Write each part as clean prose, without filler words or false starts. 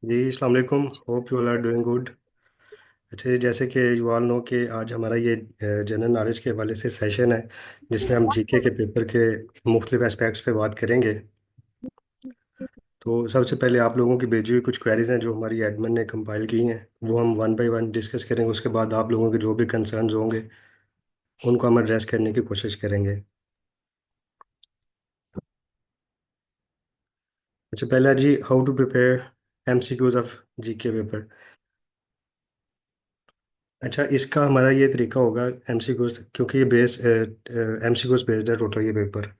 जी अस्सलाम वालेकुम। Hope you all are doing good. अच्छा जी, जैसे कि यू ऑल नो कि आज हमारा ये जनरल नॉलेज के हवाले से सेशन है जिसमें हम जीके के पेपर के मुख्तलिफ एस्पेक्ट्स पे बात करेंगे। तो सबसे पहले आप लोगों की भेजी हुई कुछ क्वेरीज हैं जो हमारी एडमिन ने कंपाइल की हैं, वो हम वन बाय वन डिस्कस करेंगे। उसके बाद आप लोगों के जो भी कंसर्न्स होंगे उनको हम एड्रेस करने की कोशिश करेंगे। अच्छा, पहला जी, how to prepare MCQs of GK paper. अच्छा, इसका हमारा ये तरीका होगा एमसीक्यूज, क्योंकि ये बेस एमसीक्यूज बेस्ड है टोटल ये पेपर।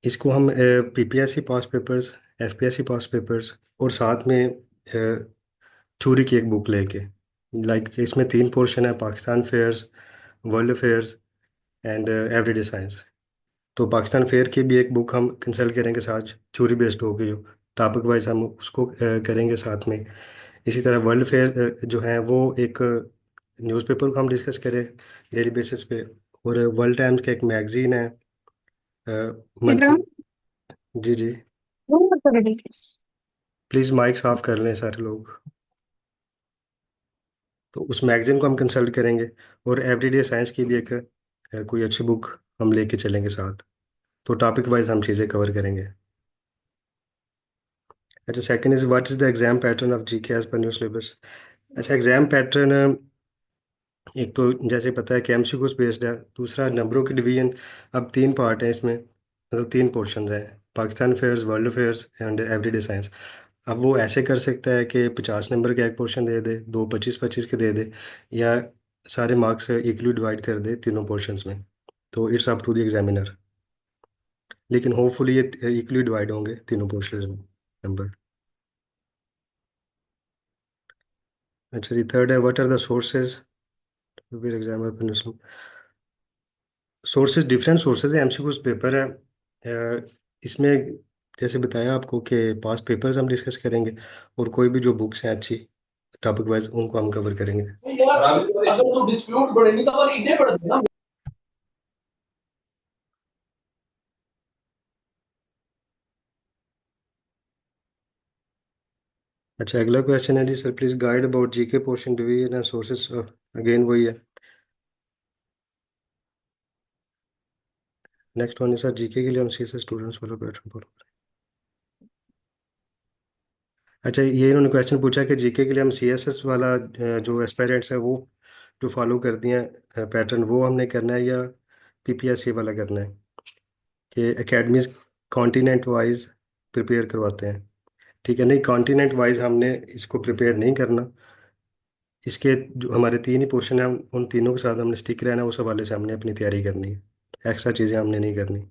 इसको हम PPSC past papers, FPSC past papers और साथ में थ्योरी की एक बुक लेके, लाइक इसमें तीन पोर्शन है: Pakistan fairs, world affairs and everyday science. तो पाकिस्तान फेयर की भी एक बुक हम कंसल्ट करेंगे साथ, थ्योरी बेस्ड होगी जो टॉपिक वाइज हम उसको करेंगे साथ में। इसी तरह वर्ल्ड फेयर जो है वो एक न्यूज़पेपर को हम डिस्कस करें डेली बेसिस पे। और वर्ल्ड टाइम्स का एक मैगजीन है मंथली। जी जी, प्लीज़ माइक साफ कर लें सारे लोग। तो उस मैगजीन को हम कंसल्ट करेंगे। और एवरीडे साइंस की भी एक कोई अच्छी बुक हम लेके चलेंगे साथ। तो टॉपिक वाइज हम चीज़ें कवर करेंगे। अच्छा, second is what is the exam pattern of GK as per new syllabus. अच्छा, एग्जाम पैटर्न एक तो जैसे पता है कि एमसीक्यूज बेस्ड है, दूसरा नंबरों की डिवीजन। अब तीन पार्ट है इसमें, मतलब तीन पोर्शंस हैं: Pakistan affairs, world affairs and everyday science. अब वो ऐसे कर सकता है कि 50 नंबर का एक पोर्शन दे दे, दो 25-25 के दे दे, या सारे मार्क्स इक्वली डिवाइड कर दे तीनों पोर्शंस में। तो it's up to the examiner, लेकिन होपफुली ये इक्वली डिवाइड होंगे तीनों पोर्शंस में नंबर। अच्छा जी, थर्ड है व्हाट आर द सोर्सेज फिर एग्जाम। सोर्सेज, डिफरेंट सोर्सेज है, एमसीक्यूज पेपर है। इसमें जैसे बताया आपको कि पास पेपर्स हम डिस्कस करेंगे और कोई भी जो बुक्स हैं अच्छी टॉपिक वाइज उनको हम कवर करेंगे। अगर तू डिस्प्यूट बढ़ेगी तो इतने बढ़ते ना। अच्छा, अगला क्वेश्चन है जी, sir please guide about GK portion division and sources. Again वही है। नेक्स्ट वन है सर, जीके के लिए हम सी से स्टूडेंट्स वाला पैटर्न फॉलो। अच्छा, ये इन्होंने क्वेश्चन पूछा कि जीके के लिए हम सीएसएस वाला जो एस्पायरेंट्स है वो जो फॉलो कर दिए हैं पैटर्न, वो हमने करना है या पीपीएससी वाला करना है, कि एकेडमीज कॉन्टिनेंट वाइज प्रिपेयर करवाते हैं। ठीक है, नहीं कॉन्टिनेंट वाइज हमने इसको प्रिपेयर नहीं करना। इसके जो हमारे तीन ही पोर्शन हैं, उन तीनों के साथ हमने स्टिक रहना है, उस हवाले से हमने अपनी तैयारी करनी है, एक्स्ट्रा चीज़ें हमने नहीं करनी।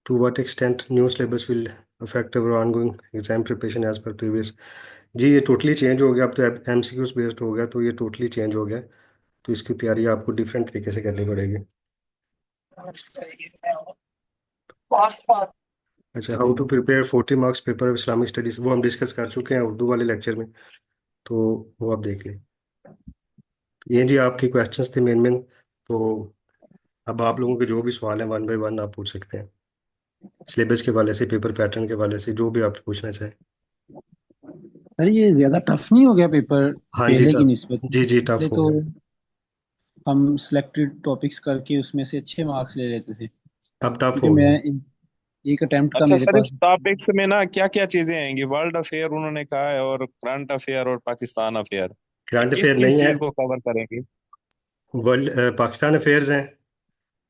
To what extent new syllabus will affect our ongoing exam preparation as per previous. जी, ये टोटली चेंज हो गया। अब तो एमसीक्यूज बेस्ड हो गया, तो ये टोटली चेंज हो गया। तो इसकी तैयारी आपको डिफरेंट तरीके से करनी पड़ेगी। पास पास। अच्छा, how to prepare 40 marks paper of Islamic studies, वो हम डिस्कस कर चुके हैं उर्दू वाले लेक्चर में, तो वो आप देख लें। ये जी आपके क्वेश्चंस थे मेन मेन। तो अब आप लोगों के जो भी सवाल हैं वन बाय वन आप पूछ सकते हैं, सिलेबस के वाले से, पेपर पैटर्न के वाले से, जो भी आप पूछना चाहें। सर ये ज्यादा टफ नहीं हो गया पेपर हाँ जी, पहले की टफ। निस्बत? जी जी, टफ पहले हो तो गया। हम सिलेक्टेड टॉपिक्स करके उसमें से अच्छे मार्क्स ले लेते थे, अब टफ क्योंकि हो मैं गया। एक अटेम्प्ट का अच्छा मेरे सर, पास। इस टॉपिक्स में ना क्या क्या चीजें आएंगी? वर्ल्ड अफेयर उन्होंने कहा है, और करंट अफेयर और पाकिस्तान अफेयर। ये करंट किस अफेयर किस नहीं है, चीज को कवर करेंगे? वर्ल्ड पाकिस्तान अफेयर्स हैं,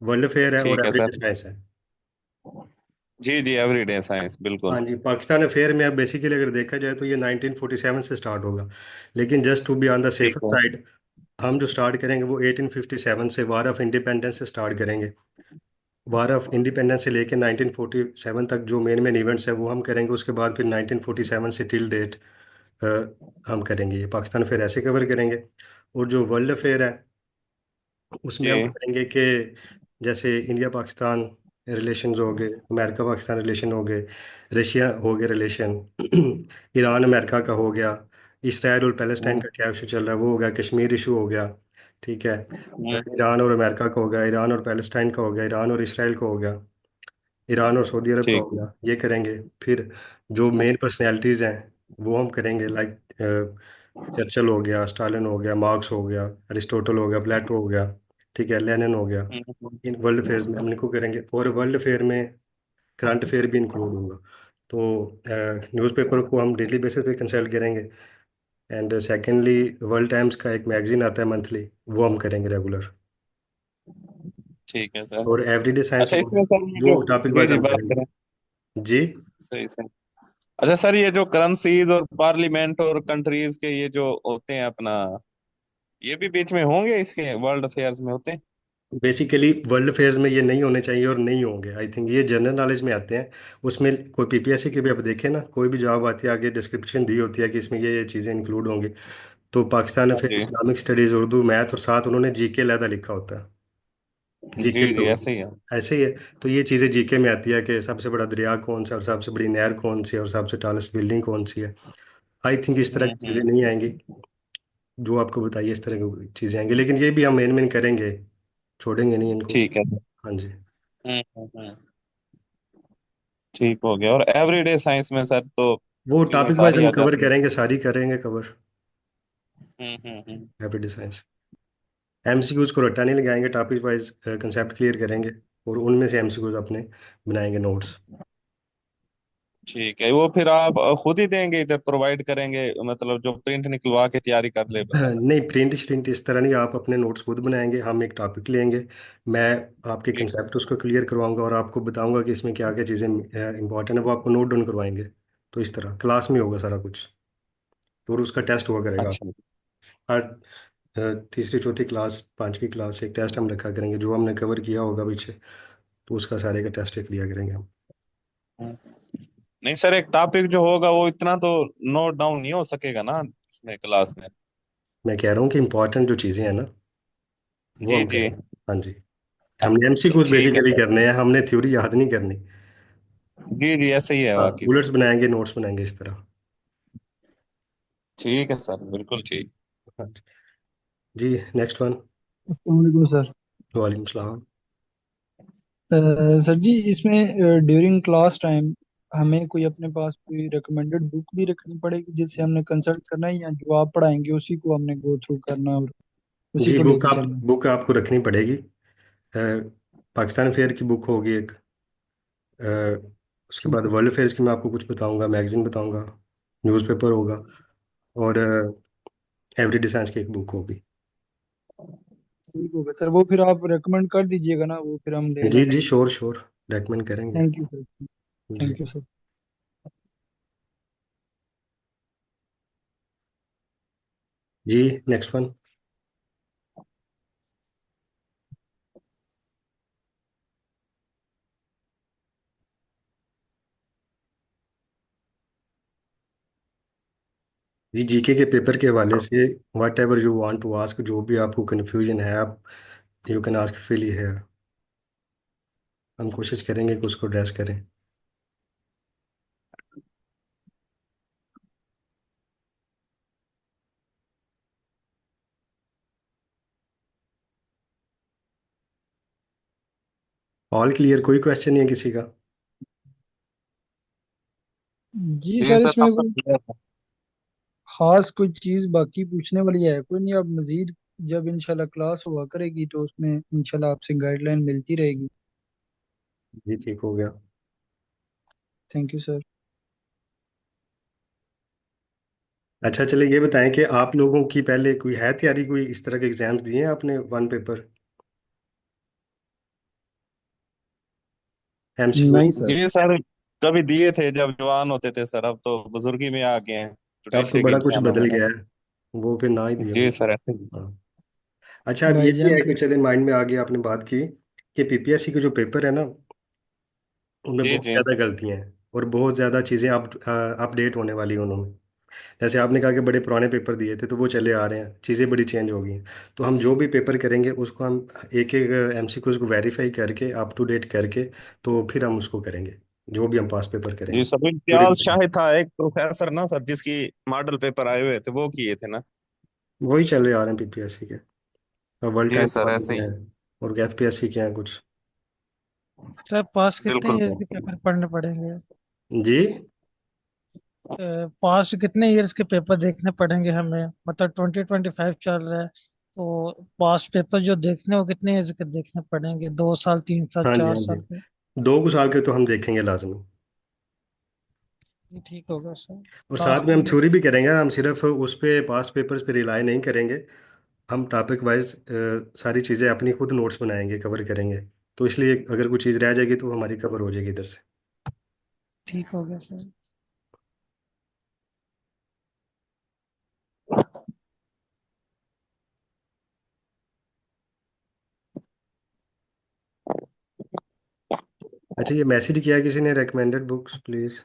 वर्ल्ड अफेयर है और ठीक है एवरेज सर। साइंस है। जी जी, एवरीडे साइंस बिल्कुल। हाँ जी, पाकिस्तान अफेयर में अब बेसिकली अगर देखा जाए तो ये 1947 से स्टार्ट होगा, लेकिन just to be on the ठीक सेफर है। साइड हम जो स्टार्ट करेंगे वो 1857 से, वार ऑफ इंडिपेंडेंस से स्टार्ट करेंगे। वार ऑफ इंडिपेंडेंस से लेके 1947 तक जो मेन मेन इवेंट्स है वो हम करेंगे। उसके बाद फिर 1947 से टिल डेट हम करेंगे, ये पाकिस्तान अफेयर ऐसे कवर करेंगे। और जो वर्ल्ड अफेयर है उसमें हम जी करेंगे कि जैसे इंडिया पाकिस्तान रिलेशंस हो गए, अमेरिका पाकिस्तान रिलेशन हो गए, रशिया हो गए रिलेशन, ईरान अमेरिका का हो गया, इसराइल और पैलेस्टाइन हम्म, का क्या इशू चल रहा है वो हो गया, कश्मीर इशू हो गया, ठीक है, हम्म, ईरान और अमेरिका का हो गया, ईरान और पैलेस्टाइन का हो गया, ईरान और इसराइल का हो गया, ईरान और सऊदी अरब का ठीक हो गया, ये करेंगे। फिर जो है। मेन पर्सनैलिटीज़ हैं वो हम करेंगे, लाइक चर्चिल हो गया, स्टालिन हो गया, मार्क्स हो गया, अरिस्टोटल हो गया, प्लेटो हो गया, ठीक है, लेनिन हो गया। इन वर्ल्ड अफेयर्स में हम इनको करेंगे, और वर्ल्ड अफेयर में करंट अफेयर भी इंक्लूड होगा। तो न्यूज़पेपर को हम डेली बेसिस पे कंसल्ट करेंगे। एंड सेकेंडली, वर्ल्ड टाइम्स का एक मैगजीन आता है मंथली, वो हम करेंगे रेगुलर। ठीक है सर। और एवरीडे साइंस अच्छा इसमें सर ये जो, वो टॉपिक जी वाइज जी हम बात करें, करेंगे। जी। सही सही। अच्छा सर ये जो करेंसीज और पार्लियामेंट और कंट्रीज के ये जो होते हैं अपना, ये भी बीच में होंगे इसके वर्ल्ड अफेयर्स में होते हैं? बेसिकली वर्ल्ड अफेयर्स में ये नहीं होने चाहिए और नहीं होंगे, आई थिंक ये जनरल नॉलेज में आते हैं। उसमें कोई पीपीएससी के भी आप देखें ना, कोई भी जॉब आती है आगे डिस्क्रिप्शन दी होती है कि इसमें ये चीज़ें इंक्लूड होंगी। तो पाकिस्तान हाँ अफेयर, जी। इस्लामिक स्टडीज़, उर्दू, मैथ, और साथ उन्होंने जीके अलहदा लिखा होता है कि जीके जी भी जी होगी। ऐसे ही है। ऐसे ही है। तो ये चीज़ें जीके में आती है कि सबसे बड़ा दरिया कौन सा, और सबसे बड़ी नहर कौन सी है, और सबसे टॉलेस्ट बिल्डिंग कौन सी है। आई थिंक इस तरह की चीज़ें हम्म। नहीं आएंगी, जो आपको बताइए इस तरह की चीज़ें आएंगी, लेकिन ये भी हम मेन मेन करेंगे, छोड़ेंगे नहीं इनको। ठीक है सर। हाँ जी। हम्म। ठीक हो गया। और एवरीडे साइंस में सर तो वो चीजें टॉपिक वाइज सारी हम आ कवर जाती हैं। करेंगे, सारी करेंगे कवर। हम्म। एवरीडे साइंस एमसीक्यूज को रट्टा नहीं लगाएंगे, टॉपिक वाइज कंसेप्ट क्लियर करेंगे, और उनमें से एमसीक्यूज अपने बनाएंगे नोट्स। ठीक है, वो फिर आप खुद ही देंगे इधर प्रोवाइड करेंगे, मतलब जो प्रिंट निकलवा के तैयारी कर ले बंदा? नहीं, प्रिंट श्रिंट इस तरह नहीं, आप अपने नोट्स खुद बनाएंगे, हम एक टॉपिक लेंगे, मैं आपके ठीक। कंसेप्ट उसको क्लियर करवाऊंगा, और आपको बताऊंगा कि इसमें क्या क्या चीज़ें इंपॉर्टेंट है, वो आपको नोट डाउन करवाएंगे। तो इस तरह क्लास में होगा सारा कुछ, तो और उसका टेस्ट हुआ करेगा। अच्छा। हर तीसरी चौथी क्लास, पांचवी क्लास एक टेस्ट हम रखा करेंगे, जो हमने कवर किया होगा पीछे, तो उसका सारे का टेस्ट एक दिया करेंगे हम। नहीं सर, एक टॉपिक जो होगा वो इतना तो नोट डाउन नहीं हो सकेगा ना इसमें क्लास में? मैं कह रहा हूँ कि इंपॉर्टेंट जो चीज़ें हैं ना, वो जी हम जी। करेंगे। हाँ जी। हमने एमसीक्यूज ठीक है बेसिकली सर। करने हैं, हमने थ्योरी याद नहीं करनी। जी जी ऐसे ही है हाँ, बाकी सर। बुलेट्स बनाएंगे, नोट्स बनाएंगे, इस तरह। ठीक है सर, बिल्कुल ठीक। हाँ जी। Next one. अस्सलाम वालेकुम सर। वालेकुम सलाम। सर जी इसमें ड्यूरिंग क्लास टाइम हमें कोई अपने पास कोई रिकमेंडेड बुक भी रखनी पड़ेगी जिससे हमने कंसल्ट करना है, या जो आप पढ़ाएंगे उसी को हमने गो थ्रू करना है और उसी जी, को बुक लेके आप चलना है? बुक आपको रखनी पड़ेगी। पाकिस्तान फेयर की बुक होगी एक, अ, उसके ठीक बाद है। वर्ल्ड अफेयर्स की मैं आपको कुछ बताऊंगा, मैगजीन बताऊंगा, न्यूज़पेपर होगा, और एवरीडे साइंस की एक बुक होगी। ठीक होगा सर, वो फिर आप रेकमेंड कर दीजिएगा ना, वो फिर हम ले जी लेंगे। जी, श्योर श्योर, रेकमेंड करेंगे। Thank you sir. जी। Thank you sir. जी। Next one. जी, जीके के पेपर के हवाले से whatever you want to ask, जो भी आपको कन्फ्यूजन है, आप यू कैन आस्क फ्रीली है। हम कोशिश करेंगे कि उसको एड्रेस करें। ऑल क्लियर, कोई क्वेश्चन नहीं है किसी का? जी जी सर सर इसमें आपका कोई clear है। खास कोई चीज़ बाकी पूछने वाली है कोई नहीं, अब मजीद जब इंशाल्लाह क्लास हुआ करेगी तो उसमें इंशाल्लाह आपसे गाइडलाइन मिलती रहेगी। जी, ठीक हो गया। Thank you sir. अच्छा, चले ये बताएं कि आप लोगों की पहले कोई है तैयारी, कोई इस तरह के एग्जाम्स दिए हैं आपने, वन पेपर एमसीक्यू? नहीं सर। जी सर, कभी दिए थे जब जवान होते थे सर, अब तो बुजुर्गी में आ गए हैं अब तो जुडिशरी के बड़ा कुछ इम्तिहानों में बदल ना। गया है, वो फिर ना ही दिए जी होंगे। सर ऐसे ही। हाँ। अच्छा, अब ये भी भाईजान है फिर। कि चले माइंड में आ गया, आपने बात की कि पीपीएससी के जो पेपर है ना, उनमें जी बहुत जी ज़्यादा गलतियां हैं, और बहुत ज़्यादा चीज़ें अपडेट होने वाली हैं उन्होंने। जैसे आपने कहा कि बड़े पुराने पेपर दिए थे, तो वो चले आ रहे हैं, चीज़ें बड़ी चेंज हो गई हैं। तो हम जो भी पेपर करेंगे उसको हम एक एक एमसीक्यूज को वेरीफाई करके, अप टू डेट करके, तो फिर हम उसको करेंगे, जो भी हम पास पेपर जी। करेंगे सब पूरे। इम्तियाज शाहिद था एक प्रोफेसर ना सर, जिसकी मॉडल पेपर आए हुए थे वो किए थे ना? वही चले आ रहे हैं पीपीएससी के। वर्ल्ड जी टाइम्स सर वाले ऐसे के ही। हैं और एफपीएससी के हैं कुछ। सर पास्ट कितने बिल्कुल इयर्स के पेपर पढ़ने पड़ेंगे? जी। पास्ट कितने इयर्स के पेपर देखने पड़ेंगे हमें? मतलब 2025 चल रहा है, तो पास्ट पेपर जो देखने वो कितने इयर्स के देखने पड़ेंगे? 2 साल, 3 साल, हाँ जी, चार हाँ जी। साल के? 2 साल के तो हम देखेंगे लाजमी। ये ठीक होगा सर। और साथ लास्ट में हम ईयर। थ्योरी भी करेंगे, हम सिर्फ उस पे पास्ट पेपर्स पे रिलाई नहीं करेंगे। हम टॉपिक वाइज सारी चीज़ें अपनी खुद नोट्स बनाएंगे, कवर करेंगे। तो इसलिए अगर कोई चीज़ रह जाएगी तो हमारी कवर हो जाएगी इधर से। ठीक हो गया सर। अच्छा, ये मैसेज किया किसी ने, रिकमेंडेड बुक्स प्लीज।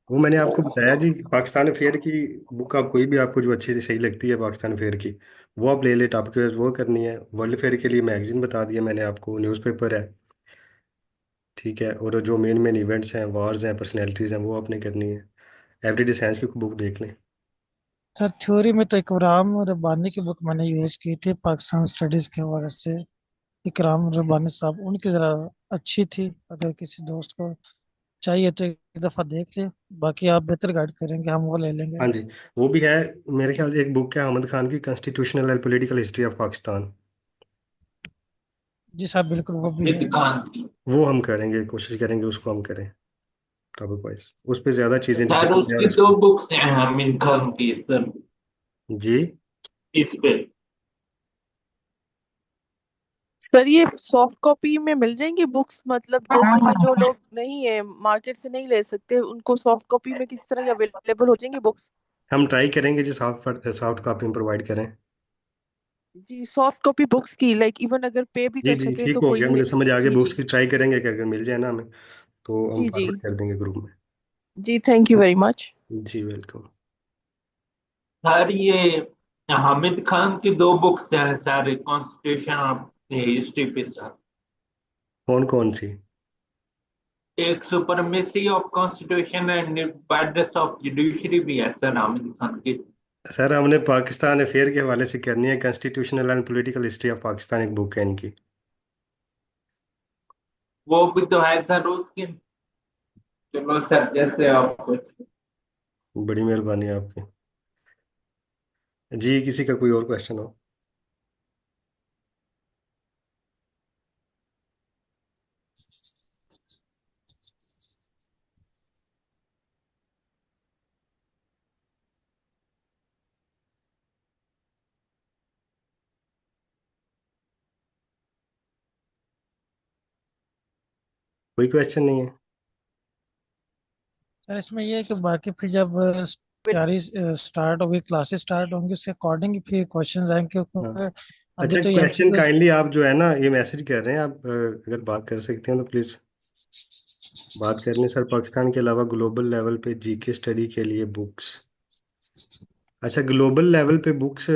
वो मैंने आपको बताया जी, पाकिस्तान अफेयर की बुक, आप कोई भी आपको जो अच्छी से सही लगती है पाकिस्तान अफेयर की, वो आप ले ले। टॉपिक वाइज वो करनी है। वर्ल्ड अफेयर के लिए मैगजीन बता दिया मैंने आपको, न्यूज़पेपर है, ठीक है। और जो मेन मेन इवेंट्स हैं, वार्स हैं, पर्सनैलिटीज़ हैं, वो आपने करनी है। एवरीडे साइंस की बुक देख लें। सर थ्योरी में तो इकराम रब्बानी की बुक मैंने यूज की थी पाकिस्तान स्टडीज के हवाले से। इकराम रब्बानी साहब उनकी जरा अच्छी थी, अगर किसी दोस्त को चाहिए तो एक दफा देख ले। बाकी आप बेहतर गाइड करेंगे, हम वो ले लेंगे। हाँ जी, वो भी है। मेरे ख्याल से एक बुक है अहमद खान की, constitutional and political history of Pakistan. जी साहब बिल्कुल, वो भी है। खान की। वो हम करेंगे, कोशिश करेंगे उसको हम करें टॉपिक वाइज। उस पर ज़्यादा चीज़ें सर डिटेल है और उसकी इस 2 बुक्स हैं आमिर खान की सर, जी। इस पे। सर ये सॉफ्ट कॉपी में मिल जाएंगी बुक्स, मतलब जैसे कि जो लोग नहीं है मार्केट से नहीं ले सकते उनको सॉफ्ट कॉपी में किसी तरह अवेलेबल हो जाएंगी बुक्स? हम ट्राई करेंगे जी, सॉफ्ट सॉफ्ट कॉपी में प्रोवाइड करें। जी सॉफ्ट कॉपी बुक्स की, लाइक इवन अगर पे भी जी कर जी, सके ठीक तो हो कोई गया, नहीं। मुझे समझ आ गया। जी बुक्स जी। की ट्राई करेंगे कि अगर मिल जाए ना हमें, तो हम जी जी। फॉरवर्ड कर देंगे ग्रुप में। जी थैंक यू वेरी मच। जी वेलकम। सर ये हामिद खान की 2 बुक्स हैं सर, कॉन्स्टिट्यूशन ऑफ हिस्ट्री पे सर। कौन कौन सी? एक supremacy of constitution and independence of judiciary भी है सर हामिद खान की। सर हमने पाकिस्तान अफेयर के हवाले से करनी है, constitutional and political history of Pakistan एक बुक है इनकी। वो भी तो है सर उसकी। चलो सर जैसे आपको। बड़ी मेहरबानी आपकी। जी, किसी का कोई और क्वेश्चन हो? कोई क्वेश्चन नहीं है? सर इसमें ये है कि बाकी फिर जब तैयारी स्टार्ट होगी, क्लासेस स्टार्ट होंगी, उसके अकॉर्डिंग फिर क्वेश्चन आएंगे, हाँ। क्योंकि अभी अच्छा, तो ये क्वेश्चन एमसीक्यू। काइंडली आप जो है ना ये मैसेज कर रहे हैं, आप अगर बात कर सकते हैं तो प्लीज़ बात करनी। सर पाकिस्तान के अलावा ग्लोबल लेवल पे जीके स्टडी के लिए बुक्स। अच्छा, ग्लोबल लेवल पे बुक्स,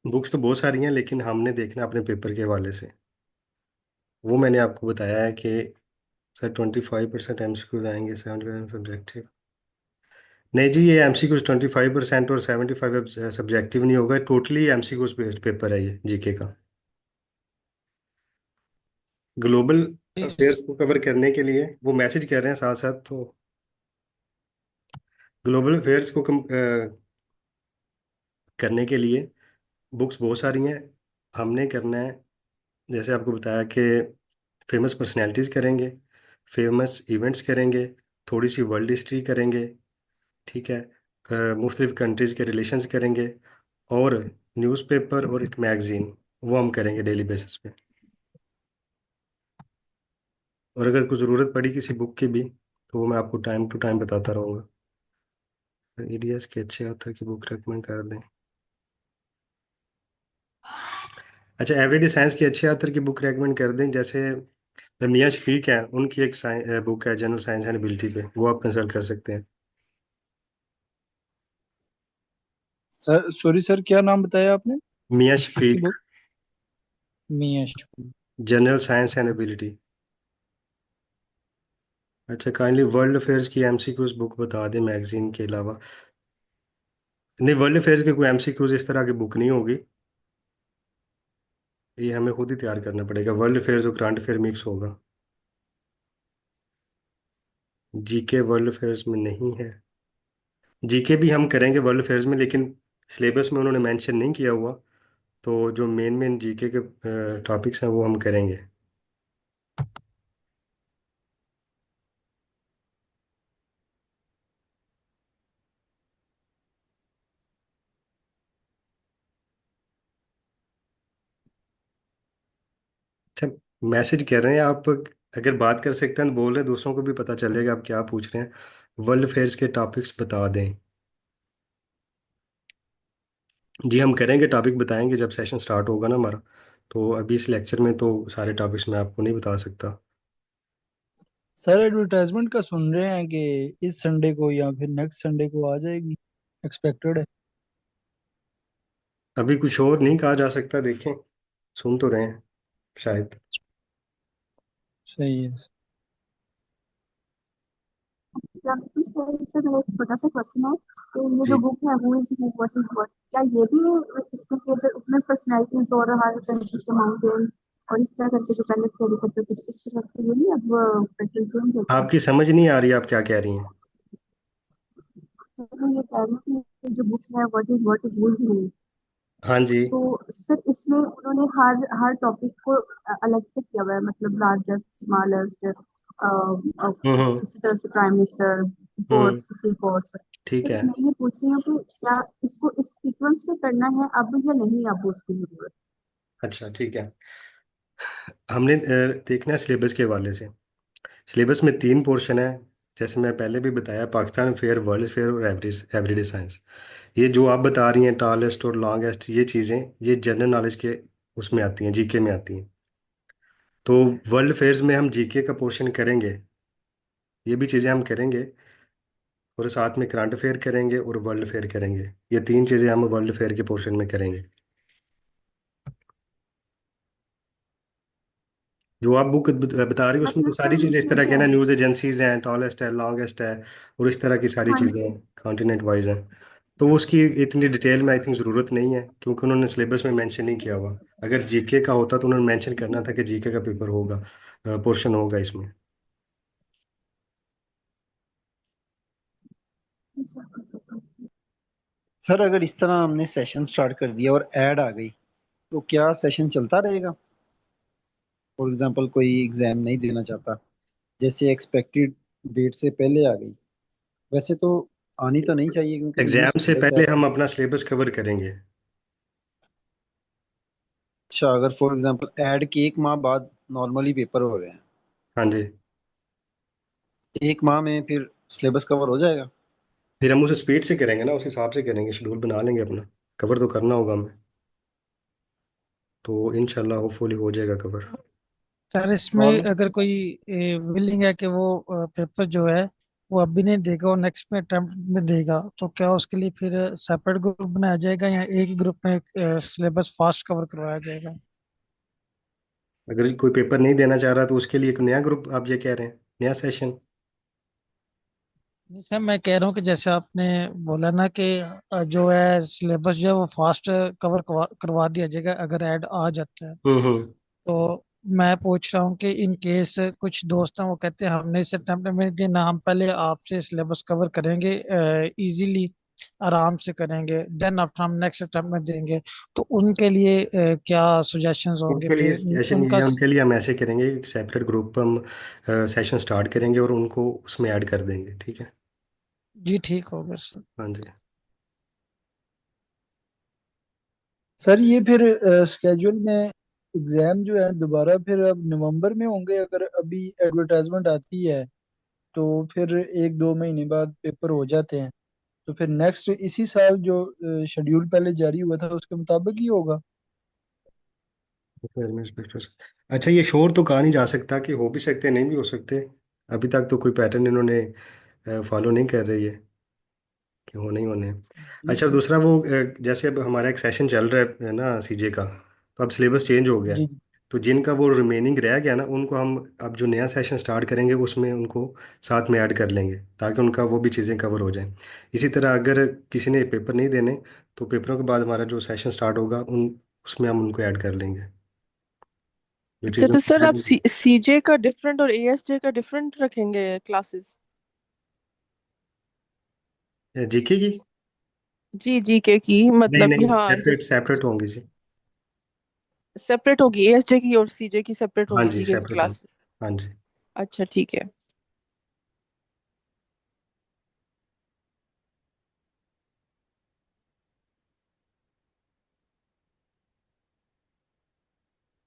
बुक्स तो बहुत सारी हैं लेकिन हमने देखना अपने पेपर के हवाले से। वो मैंने आपको बताया है कि सर 25% एमसीक्यूज आएंगे, 70% सब्जेक्टिव। नहीं जी, ये एमसीक्यूज 25% और 75 सब्जेक्टिव नहीं होगा, टोटली एमसीक्यूज बेस्ड पेपर है ये जीके का। ग्लोबल अफेयर्स को कवर करने के लिए वो मैसेज कर रहे हैं साथ साथ, तो ग्लोबल अफेयर्स को करने के लिए बुक्स बहुत सारी हैं। हमने करना है, जैसे आपको बताया कि फेमस पर्सनैलिटीज़ करेंगे, फेमस इवेंट्स करेंगे, थोड़ी सी वर्ल्ड हिस्ट्री करेंगे, ठीक है। मुख्तलिफ कंट्रीज़ के रिलेशंस करेंगे, और न्यूज़पेपर और एक मैगज़ीन वो हम करेंगे डेली बेसिस पे। और अगर कुछ ज़रूरत पड़ी किसी बुक की भी तो वो मैं आपको टाइम टू टाइम बताता रहूँगा। ईडीएस के अच्छे ऑथर की बुक रेकमेंड कर दें। अच्छा, एवरीडे साइंस की अच्छे ऑथर की बुक रेकमेंड कर दें, जैसे मियां शफीक हैं, उनकी एक बुक है जनरल साइंस एंड एबिलिटी पे, वो आप कंसल्ट कर सकते हैं। सर सॉरी सर, क्या नाम बताया आपने? मियां किसकी Shafiq, book? Mian Shafiq. General science and ability. अच्छा, काइंडली वर्ल्ड अफेयर्स की एमसीक्यूज बुक बता दें मैगजीन के अलावा। नहीं, वर्ल्ड अफेयर्स के कोई एमसीक्यूज इस तरह की बुक नहीं होगी, ये हमें खुद ही तैयार करना पड़ेगा। वर्ल्ड अफेयर्स और करंट अफेयर मिक्स होगा, जीके वर्ल्ड अफेयर्स में नहीं है। जीके भी हम करेंगे वर्ल्ड अफेयर्स में, लेकिन सिलेबस में उन्होंने मेंशन नहीं किया हुआ। तो जो मेन मेन जीके के टॉपिक्स हैं वो हम करेंगे। अच्छा, मैसेज कर रहे हैं आप, अगर बात कर सकते हैं तो बोल रहे हैं, दूसरों को भी पता चलेगा आप क्या पूछ रहे हैं। वर्ल्ड अफेयर्स के टॉपिक्स बता दें। जी हम करेंगे, टॉपिक बताएंगे जब सेशन स्टार्ट होगा ना हमारा। तो अभी इस लेक्चर में तो सारे टॉपिक्स मैं आपको नहीं बता सकता। सर एडवर्टाइजमेंट का सुन रहे हैं कि इस संडे को या फिर नेक्स्ट संडे को आ जाएगी, एक्सपेक्टेड है। अभी कुछ और नहीं कहा जा सकता, देखें, सुन तो रहे हैं शायद। सही है। तो सर मेरा एक छोटा सा क्वेश्चन है। तो ये जो जी, बुक है वो इज हु वर्सेस व्हाट, क्या ये भी इसमें के अंदर उसमें पर्सनैलिटीज और हर कंट्री के माउंटेन और इस तरह करके जो पहले स्टडी करते थे इस तरह से, ये नहीं अब पेट्रोल चेंज होता है? आपकी समझ नहीं आ रही आप क्या कह रही हैं। तो मैं ये कह रही हूँ कि जो बुक है व्हाट इज यूज नहीं, हाँ जी। तो सर इसमें उन्होंने हर हर टॉपिक को अलग से किया हुआ है, मतलब लार्जेस्ट स्मॉलेस्ट, हम्म। किसी तरह से प्राइम मिनिस्टर, हम्म। फोर्स, सी फोर्स। ठीक तो है। मैं ये पूछ रही हूँ कि क्या इसको इस सीक्वेंस से करना है अब या नहीं अब उसकी जरूरत? अच्छा ठीक है, हमने देखना है सिलेबस के हवाले से। सिलेबस में तीन पोर्शन है, जैसे मैं पहले भी बताया, पाकिस्तान फेयर, वर्ल्ड फेयर और एवरीडे साइंस। ये जो आप बता रही हैं टॉलेस्ट और लॉन्गेस्ट, ये चीज़ें ये जनरल नॉलेज के उसमें आती हैं, जीके में आती हैं। तो वर्ल्ड फेयर्स में हम जीके का पोर्शन करेंगे, ये भी चीज़ें हम करेंगे, और साथ में करंट अफेयर करेंगे और वर्ल्ड फेयर करेंगे। ये तीन चीज़ें हम वर्ल्ड फेयर के पोर्शन में करेंगे। जो आप बुक बता रही हो उसमें तो मतलब सारी सर चीज़ें इस इसमें तरह की क्या है ना, है? न्यूज़ एजेंसीज हैं, टॉलेस्ट है, लॉन्गेस्ट है, और इस तरह की सारी हाँ चीज़ें जी। हैं, कॉन्टिनेंट वाइज हैं। तो वो उसकी इतनी डिटेल में आई थिंक ज़रूरत नहीं है, क्योंकि उन्होंने सिलेबस में मेंशन नहीं किया हुआ। अगर जीके का होता तो उन्होंने मेंशन करना था कि जीके का पेपर होगा, पोर्शन होगा इसमें। सर अगर इस तरह हमने सेशन स्टार्ट कर दिया और ऐड आ गई तो क्या सेशन चलता रहेगा? फॉर एग्जांपल कोई एग्जाम नहीं देना चाहता, जैसे एक्सपेक्टेड डेट से पहले आ गई, वैसे तो आनी तो नहीं चाहिए क्योंकि न्यू एग्जाम से सिलेबस है। पहले हम अपना सिलेबस कवर करेंगे। अच्छा, अगर फॉर एग्जांपल ऐड के एक माह बाद नॉर्मली पेपर हो रहे हैं, हाँ जी। एक माह में फिर सिलेबस कवर हो जाएगा? फिर हम उसे स्पीड से करेंगे ना, उस हिसाब से करेंगे, शेड्यूल बना लेंगे अपना, कवर तो करना होगा हमें। तो इंशाल्लाह होपफुली हो जाएगा कवर। सर इसमें नॉर्मल। अगर कोई विलिंग है कि वो पेपर जो है वो अभी नहीं देगा और नेक्स्ट में अटेम्प्ट में देगा, तो क्या उसके लिए फिर सेपरेट ग्रुप बनाया जाएगा या एक ही ग्रुप में सिलेबस फास्ट कवर करवाया जाएगा? अगर कोई पेपर नहीं देना चाह रहा तो उसके लिए एक नया ग्रुप, आप ये कह रहे हैं, नया सेशन। नहीं सर, मैं कह रहा हूँ कि जैसे आपने बोला ना कि जो है सिलेबस जो है वो फास्ट कवर करवा दिया जाएगा अगर ऐड आ जाता है। हम्म। तो मैं पूछ रहा हूँ कि इन केस कुछ दोस्त हैं वो कहते हैं हमने इस अटेम्प्ट में नहीं दिया ना, हम पहले आपसे सिलेबस कवर करेंगे इजीली, आराम से करेंगे, देन आफ्टर हम नेक्स्ट अटेम्प्ट में देंगे। तो उनके लिए क्या सजेशंस होंगे उनके लिए फिर सेशन ये उनका? है, उनके लिए हम ऐसे करेंगे, एक सेपरेट ग्रुप हम सेशन स्टार्ट करेंगे और उनको उसमें ऐड कर देंगे, ठीक है। जी ठीक होगा सर। हाँ जी। सर ये फिर स्केड्यूल में एग्जाम जो है दोबारा फिर अब नवंबर में होंगे, अगर अभी एडवर्टाइजमेंट आती है तो फिर एक दो महीने बाद पेपर हो जाते हैं, तो फिर नेक्स्ट इसी साल जो शेड्यूल पहले जारी हुआ था उसके मुताबिक ही होगा। अच्छा, ये श्योर तो कहा नहीं जा सकता, कि हो भी सकते नहीं भी हो सकते। अभी तक तो कोई पैटर्न इन्होंने फॉलो नहीं कर रही है कि होने ही होने हैं। जी अच्छा, दूसरा वो जैसे अब हमारा एक सेशन चल रहा है ना सीजे का, तो अब सिलेबस चेंज हो गया है। जी। तो जिनका वो रिमेनिंग रह गया ना, उनको हम अब जो नया सेशन स्टार्ट करेंगे उसमें उनको साथ में ऐड कर लेंगे, ताकि उनका वो भी चीज़ें कवर हो जाएं। इसी तरह अगर किसी ने पेपर नहीं देने, तो पेपरों के बाद हमारा जो सेशन स्टार्ट होगा उन उसमें हम उनको ऐड कर लेंगे जो अच्छा, चीज़ों तो सर आप की। सीजे का डिफरेंट और एएसजे का डिफरेंट रखेंगे क्लासेस? जीके की? जी, जीके की नहीं मतलब नहीं, हाँ, सेपरेट जैसे सेपरेट होंगी जी। सेपरेट होगी एएसजे की और सीजे की सेपरेट हाँ होगी जी, जीके की सेपरेट होगी। क्लासेस। हाँ जी। अच्छा ठीक है।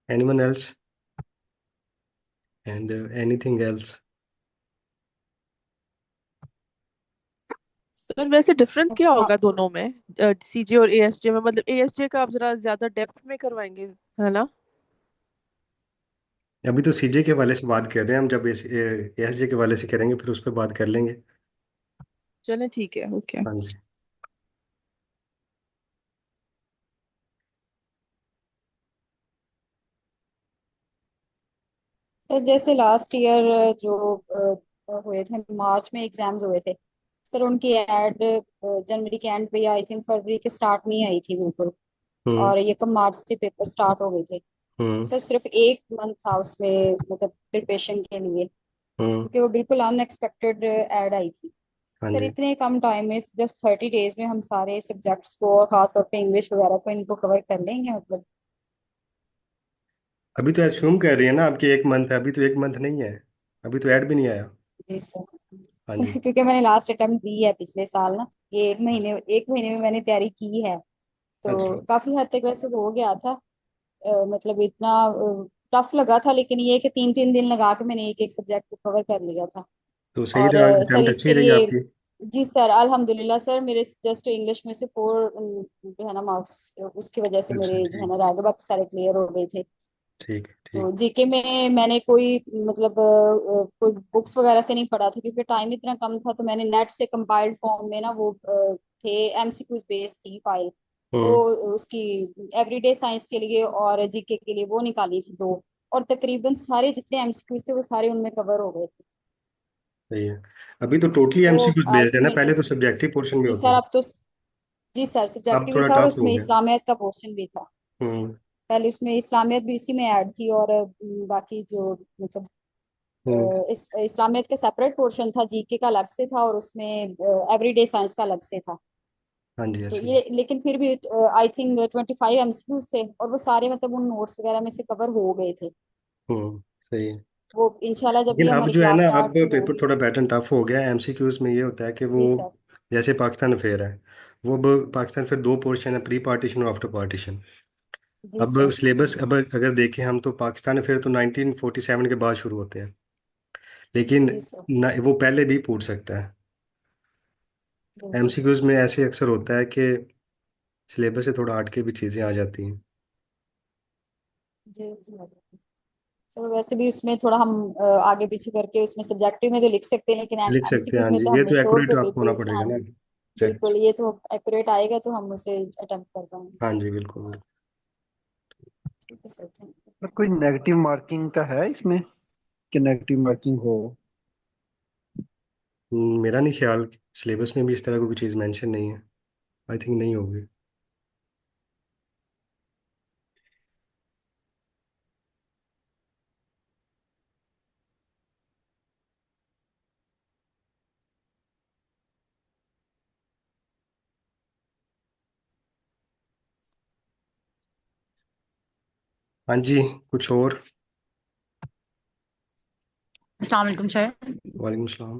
Anyone else and anything else? Sir वैसे डिफरेंस क्या अच्छा, होगा दोनों में, सीजे और एएसजे में? मतलब एएसजे का आप जरा ज्यादा डेप्थ में करवाएंगे, है ना? अभी तो सीजे के वाले से बात कर रहे हैं हम, जब एसजे के वाले से करेंगे फिर उस पर बात कर लेंगे। चलें ठीक है, ओके। हाँ जी। सर जैसे लास्ट ईयर जो हुए थे, मार्च में एग्जाम्स हुए थे सर, उनकी एड जनवरी के एंड पे, आई थिंक फरवरी के स्टार्ट में ही आई थी बिल्कुल। हम्म। और ये कब मार्च से पेपर स्टार्ट हो गए थे। हम्म। सर सिर्फ एक मंथ था उसमें, मतलब प्रिपरेशन के लिए, हम्म। क्योंकि वो बिल्कुल अनएक्सपेक्टेड ऐड आई थी। हाँ सर जी। इतने कम टाइम में, जस्ट 30 डेज में हम सारे सब्जेक्ट्स को और खासतौर पे इंग्लिश वगैरह को इनको कवर कर लेंगे मतलब। अभी तो एज्यूम कर रही है ना आपकी एक मंथ है, अभी तो एक मंथ नहीं है, अभी तो ऐड भी नहीं आया। जी सर। हाँ जी। सर क्योंकि मैंने लास्ट अटेम्प्ट दी है पिछले साल ना, ये एक महीने में मैंने तैयारी की है। तो अच्छा। काफी हद तक वैसे हो गया था। मतलब इतना टफ लगा था, लेकिन ये कि 3 3 दिन लगा के मैंने एक एक सब्जेक्ट को कवर कर लिया था। तो सही और रहा, सर अटेम्प्ट अच्छी इसके रही लिए, आपकी? जी सर अल्हम्दुलिल्लाह सर, मेरे जस्ट इंग्लिश में से 4 जो है ना मार्क्स, उसकी वजह से अच्छा मेरे जो है ठीक। ना रह गए, बाकी सारे क्लियर हो गए थे। ठीक ठीक। तो जीके में मैंने कोई मतलब कोई बुक्स वगैरह से नहीं पढ़ा था, क्योंकि टाइम इतना कम था। तो मैंने नेट से कंपाइल्ड फॉर्म में ना वो थे, एमसीक्यूज बेस्ड थी फाइल, वो हम्म। उसकी एवरीडे साइंस के लिए और जीके के लिए वो निकाली थी दो। और तकरीबन सारे जितने एमसीक्यूज थे वो सारे उनमें कवर हो गए थे। सही है। अभी तो टोटली वो एमसीक्यूज आई बेस्ड है थिंक ना, मेरे, पहले तो सब्जेक्टिव पोर्शन में जी होते सर थे। अब तो, जी सर अब सब्जेक्टिव भी थोड़ा था और टफ हो उसमें गया। इस्लामियत का पोर्शन भी था। हम्म। पहले उसमें इस्लामियत भी इसी में ऐड थी, और बाकी जो मतलब हम्म। इस्लामियत का सेपरेट पोर्शन था, जीके का अलग से था, और उसमें एवरीडे साइंस का अलग से था। हाँ जी, तो ऐसे ही। ये लेकिन फिर भी आई थिंक 25 एमसीक्यूज थे, और वो सारे मतलब उन नोट्स वगैरह में से कवर हो गए थे। सही है। वो इंशाल्लाह जब लेकिन भी अब हमारी जो है क्लास ना, अब स्टार्ट पेपर होगी। थोड़ा पैटर्न टफ हो गया है। एमसीक्यूज में ये होता है कि वो, जी सर। जैसे पाकिस्तान अफेयर है, वो अब पाकिस्तान फिर दो पोर्शन है, प्री पार्टीशन और आफ्टर पार्टीशन। जी अब सर। सिलेबस, अब अगर देखें हम, तो पाकिस्तान अफेयर तो 1947 के बाद शुरू होते हैं, लेकिन जी सर। वो पहले भी पूछ सकता है। बिल्कुल। एमसीक्यूज में ऐसे अक्सर होता है कि सिलेबस से थोड़ा हट के भी चीज़ें आ जाती हैं। जी जी। सर वैसे भी उसमें थोड़ा हम आगे पीछे करके उसमें सब्जेक्टिव में तो लिख सकते हैं, लेकिन लिख सकते हैं, एमसीक्यूज हाँ में जी, तो ये हमने तो श्योर एक्यूरेट पे आपको होना बिल्कुल, पड़ेगा हाँ ना। जी एग्जैक्ट। बिल्कुल, ये तो एक्यूरेट आएगा तो हम उसे अटेम्प्ट कर पाएंगे। हाँ जी, बिल्कुल। ठीक है सर, थैंक यू। पर कोई नेगेटिव मार्किंग का है इसमें, कि नेगेटिव मार्किंग हो? मेरा नहीं ख्याल, सिलेबस में भी इस तरह की कोई चीज़ मेंशन नहीं है। आई थिंक नहीं होगी। हाँ जी। कुछ और? अस्सलाम वालेकुम सर। वालेकुम सलाम।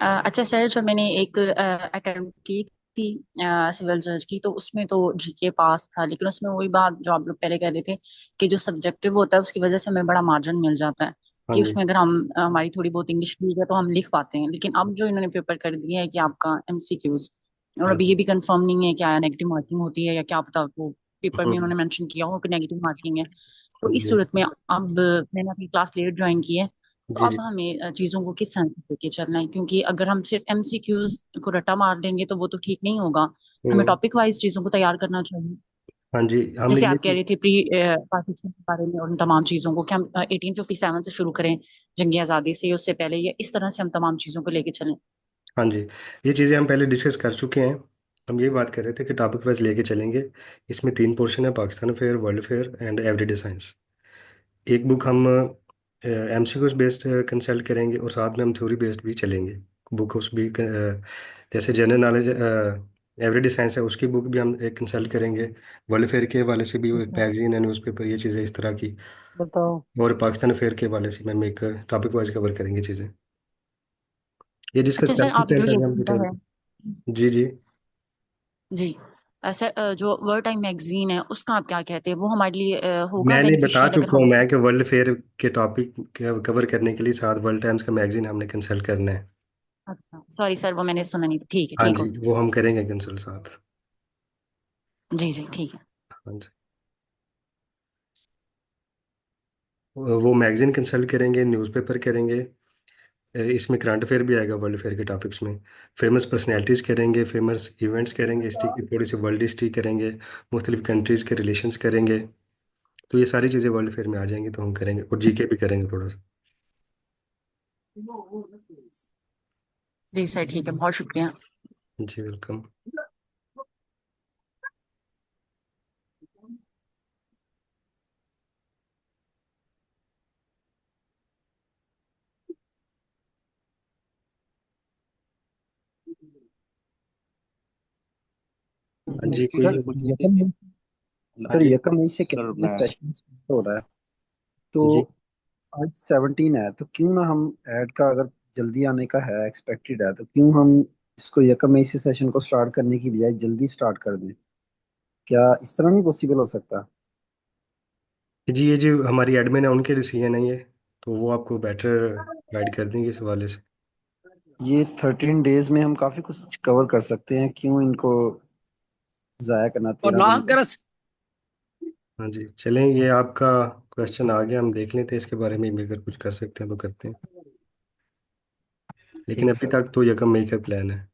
अच्छा सर, जो मैंने एक अटेम्प्ट की थी सिविल जज की, तो उसमें तो जीके पास था, लेकिन उसमें वही बात जो आप लोग पहले कह रहे थे कि जो सब्जेक्टिव होता है उसकी वजह से हमें बड़ा मार्जिन मिल जाता है, हाँ कि जी। उसमें अगर हम हमारी थोड़ी बहुत इंग्लिश ठीक है तो हम लिख पाते हैं। लेकिन अब जो इन्होंने पेपर कर दिया है कि आपका एमसीक्यूज, और हाँ अभी जी। ये भी कंफर्म नहीं है क्या नेगेटिव मार्किंग होती है या क्या पता, वो पेपर में हम्म। उन्होंने मेंशन किया हो कि नेगेटिव मार्किंग है। तो हाँ इस जी। सूरत में अब मैंने अपनी क्लास लेट ज्वाइन की है, तो जी अब जी। हमें चीज़ों को किस सेंस में लेके चलना है, क्योंकि अगर हम सिर्फ एमसीक्यूज को रट्टा मार देंगे तो वो तो ठीक नहीं होगा। हमें हम्म। टॉपिक वाइज चीज़ों को तैयार करना चाहिए। हाँ जी, हमने जैसे ये आप कह रहे थे प्री पार्टीशन के बारे में और उन तमाम चीजों को कि हम 1857 से शुरू करें, जंगी आजादी से, उससे पहले, या इस तरह से हम तमाम चीजों को लेके चलें। हाँ जी, ये चीज़ें हम पहले डिस्कस कर चुके हैं। हम ये बात कर रहे थे कि टॉपिक वाइज लेके चलेंगे। इसमें तीन पोर्शन है, Pakistan affair, world affair and everyday science. एक बुक हम एमसीक्यूज बेस्ड कंसल्ट करेंगे और साथ में हम थ्योरी बेस्ड भी चलेंगे। बुक उस भी जैसे जनरल नॉलेज एवरीडे साइंस है, उसकी बुक भी हम एक कंसल्ट करेंगे। वर्ल्ड अफेयर के हवाले से भी अच्छा, मैगजीन है, न्यूज़पेपर, ये चीज़ें इस तरह की। बताओ। और पाकिस्तान अफेयर के हवाले से मैम एक टॉपिक वाइज कवर करेंगे चीज़ें। ये डिस्कस अच्छा कर सर, आप सकते हैं जो ये पहले हम डिटेल है, में। जी जी। जी, सर, जो वर्ल्ड टाइम मैगजीन है उसका आप क्या कहते हैं, वो हमारे लिए होगा मैंने बता बेनिफिशियल अगर चुका हम। हूँ मैं कि वर्ल्ड फेयर के टॉपिक कवर करने के लिए साथ वर्ल्ड टाइम्स का मैगजीन हमने कंसल्ट करना है। अच्छा, सॉरी सर, वो मैंने सुना नहीं, ठीक है, हाँ ठीक जी, हो। वो हम करेंगे कंसल्ट साथ। जी जी, ठीक है। हाँ जी, वो मैगजीन कंसल्ट करेंगे, न्यूज़पेपर करेंगे। इसमें करंट अफेयर भी आएगा वर्ल्ड अफेयर के टॉपिक्स में। फेमस पर्सनैलिटीज़ करेंगे, फेमस इवेंट्स करेंगे, हिस्ट्री की थोड़ी सी वर्ल्ड हिस्ट्री करेंगे, मुख्तलिफ कंट्रीज़ के रिलेशंस करेंगे। तो ये सारी चीज़ें वर्ल्ड अफेयर में आ जाएंगी तो हम करेंगे, और जीके भी करेंगे थोड़ा सा। जी सर, ठीक है, बहुत शुक्रिया। जी वेलकम। हाँ जी, सर कोई। यकम हाँ सर जी। यकम मई से सर क्या मैं सेशन हो रहा है? तो जी आज 17 है, तो क्यों ना हम ऐड का, अगर जल्दी आने का है, एक्सपेक्टेड है, तो क्यों हम इसको यकम मई से सेशन को स्टार्ट करने की बजाय जल्दी स्टार्ट कर दें? क्या इस तरह नहीं पॉसिबल हो सकता? जी, ये जो हमारी एडमिन है उनके डिसीजन है ये, तो वो आपको बेटर गाइड कर देंगे इस हवाले से। ये 13 डेज में हम काफी कुछ कवर कर सकते हैं, क्यों इनको जाया करना 13 दिन का? हाँ जी, चलें, ये आपका क्वेश्चन आ गया, हम देख लेते हैं इसके बारे में भी, अगर कुछ कर सकते हैं तो करते हैं। लेकिन ठीक अभी सर। तक तो यकम मई का प्लान है।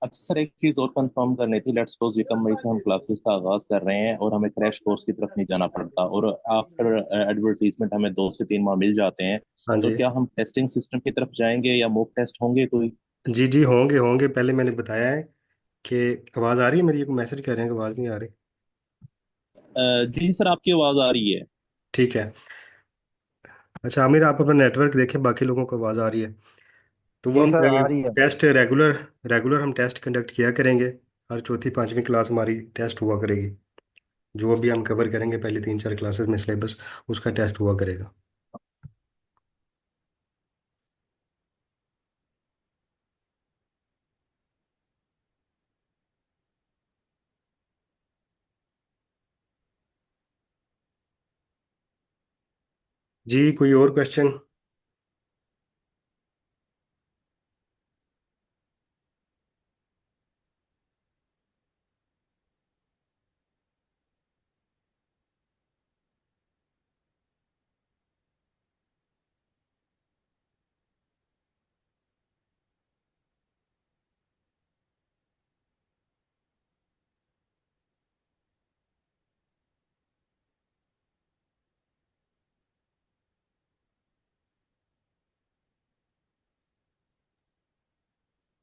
अच्छा सर, एक चीज और कंफर्म करनी थी। लेट्स सपोज एकम मई से हम क्लासेस का आगाज कर रहे हैं और हमें क्रैश कोर्स की तरफ नहीं जाना पड़ता, और आफ्टर एडवर्टीजमेंट हमें 2 से 3 माह मिल जाते हैं, हाँ तो जी। क्या हम टेस्टिंग सिस्टम की तरफ जाएंगे या मॉक टेस्ट होंगे कोई? जी जी, होंगे होंगे, पहले मैंने बताया है कि आवाज़ आ रही है मेरी, को मैसेज कर रहे हैं कि आवाज़ नहीं आ रही। जी सर, आपकी आवाज आ रही है। ठीक है। अच्छा आमिर, आप अपना नेटवर्क देखें, बाकी लोगों को आवाज़ आ रही है तो वो जी हम सर, आ रही है। टेस्ट रेगुलर रेगुलर हम टेस्ट कंडक्ट किया करेंगे। हर चौथी पांचवी क्लास हमारी टेस्ट हुआ करेगी। जो अभी हम कवर करेंगे पहले तीन चार क्लासेस में सिलेबस, उसका टेस्ट हुआ करेगा। जी, कोई और क्वेश्चन?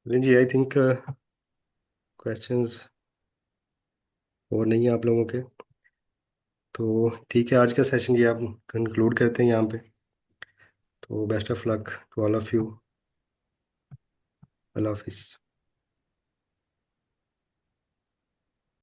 जी, आई थिंक क्वेश्चंस और नहीं है आप लोगों के। तो ठीक है, आज का सेशन ये आप कंक्लूड करते हैं यहाँ पे। तो best of luck to all of you. Allah हाफिज़।